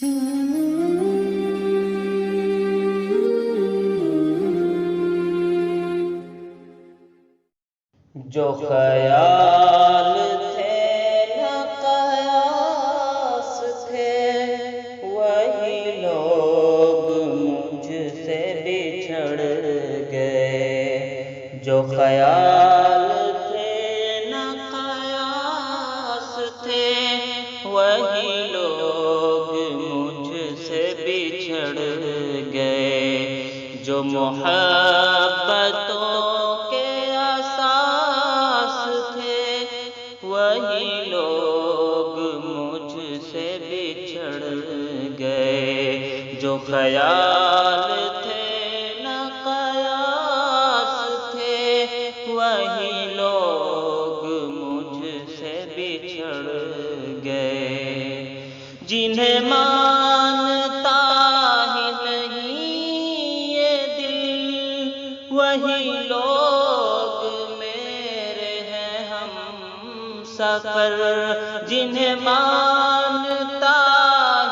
جو خیال تھے نہ قیاس تھے، وہی لوگ مجھ سے بچھڑ گئے۔ جو خیال تھے نہ قیاس تھے، وہی لوگ مجھ سے بچھڑ گئے۔ جو محبتوں وہی لوگ مجھ سے بچھڑ گئے۔ جو خیال تھے نہ قیاس تھے، وہی لوگ مجھ سے بچھڑ گئے۔ جنہیں مانتا ہی نہیں یہ دل، وہی لوگ سفر۔ جنہیں مانتا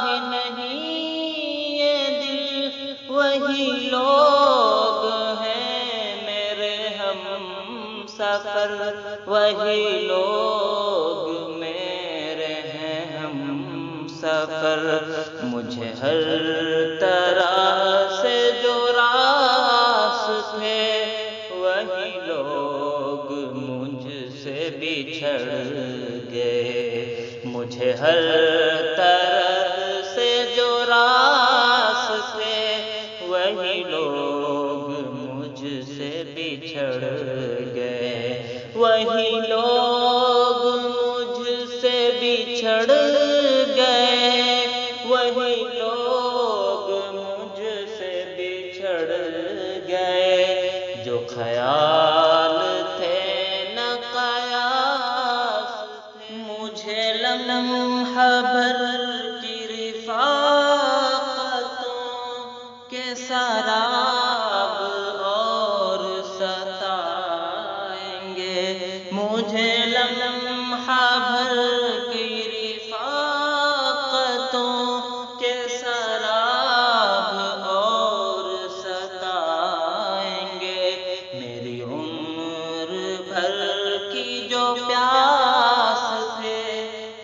ہی نہیں یہ دل، وہی لوگ ہیں میرے ہم سفر۔ وہی لوگ میرے ہیں ہم سفر۔ مجھے ہر طرح سے جو راس تھے، وہی لوگ مجھ سے بچھڑ گئے۔ مجھے ہر طرح سے جو راس تھے، وہی لوگ مجھ سے بچھڑ گئے۔ وہی لوگ مجھ سے بچھڑ گئے۔ وہی لوگ مجھ سے بچھڑ گئے۔ جو خیال تھے نہ قیاس، مجھے لمحہ بھر کی رفاقتوں کے سراب اور ستائیں گے۔ مجھے لمحہ بھر کی رفاقتوں کے سراب اور ستائیں گے۔ میری عمر بھر کی جو پیاس تھے،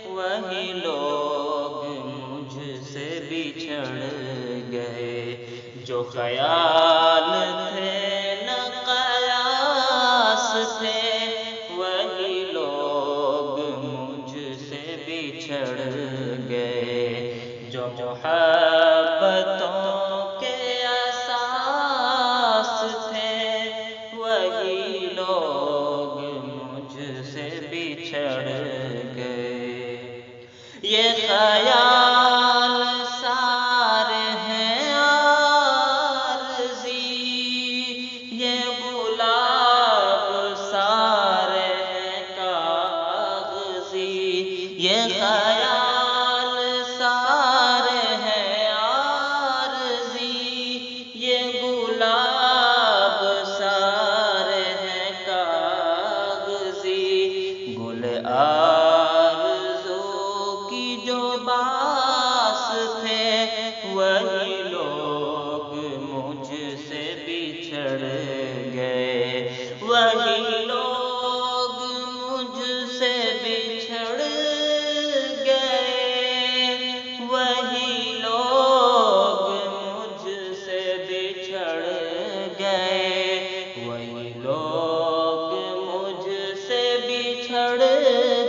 وہی لوگ مجھ سے بچھڑ گئے۔ جو خیال تھے نہ قیاس تھے، وہی لوگ مجھ سے بچھڑ گئے۔ جو محبتوں کے اساس تھے، وہی لوگ مجھ سے بچھڑ گئے۔ یہ خیال سارے ہیں عارضی، یہ گلاب سارے ہیں کاغذی۔ یہ خیال سارے ہیں عارضی، یہ گلاب سارے ہیں کاغذی۔ گل آرزو کی جو باس تھے، وہی لوگ مجھ سے بچھڑ گئے۔ وہی لوگ مجھ سے بچھڑ گئے۔ وہی لوگ مجھ سے بچھڑ گئے۔ وہی لوگ مجھ سے بچھڑ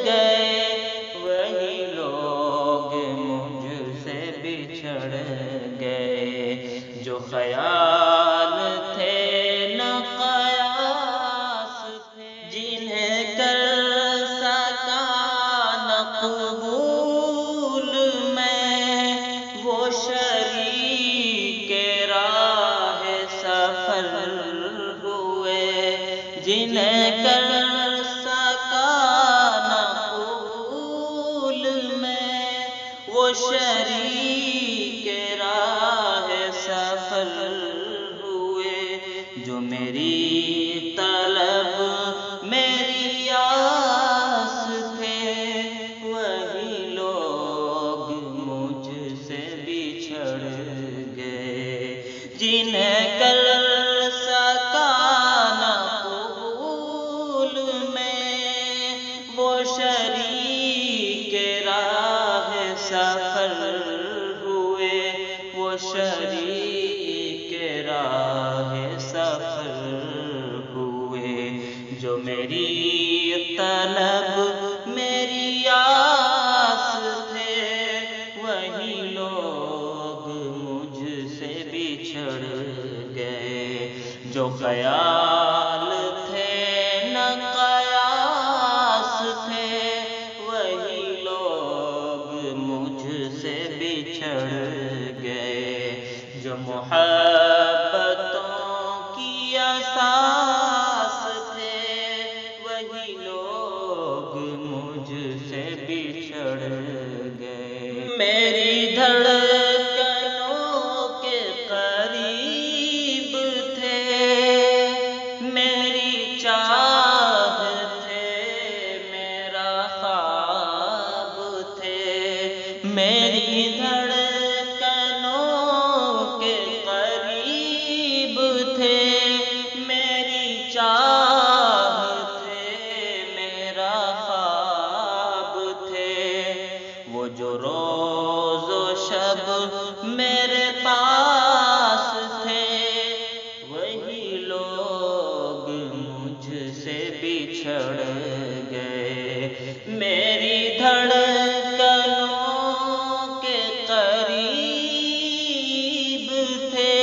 گئے۔ وہی لوگ مجھ سے بچھڑ گئے۔ جو خیال تھے نہ قیاس تھے، جنہیں کر سکا نہ قبول میں، وہ شریک راہ سفر ہوئے۔ جنہیں کر سکا نہ قبول میں، وہ شریک راہ سفر ہوئے۔ جو میری طلب میری آس تھے، وہی لوگ مجھ سے سفر ہوئے وہ شریک راہ سفر ہوئے، جو میری طلب میری آس تھے، وہی لوگ مجھ سے بچھڑ گئے، جو خیال تھے نہ قیاس تھے، وہی لوگ مجھ سے بچھڑ گئے، جو محبتوں کی اساس تھے، وہی لوگ مجھ سے بچھڑ گئے، میری دھڑکنوں کے قریب تھے، میری چاہ تھے، میرا خواب تھے، میری دھڑکنوں کے قریب تھے، میری چاہ تھے، میرا خواب تھے، وہ جو روز و شب میرے پاس تھے، وہی لوگ مجھ سے بچھڑ گئے، میری دھڑکنوں کے قریب تھے،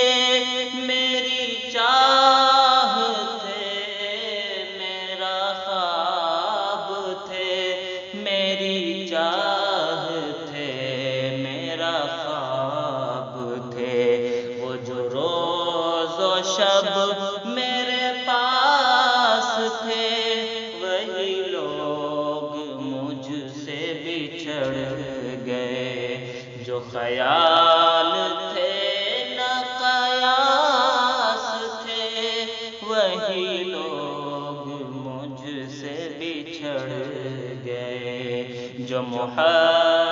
میری چاہ تھے، میرا خواب تھے، میری چاہ تھے، میرا خواب تھے، وہ جو روز و شب میرے پاس تھے، وہی لوگ مجھ سے بچھڑ گئے، جو خیال تھے نہ قیاس تھے، وہی لوگ مجھ سے بچھڑ گئے، جو محبت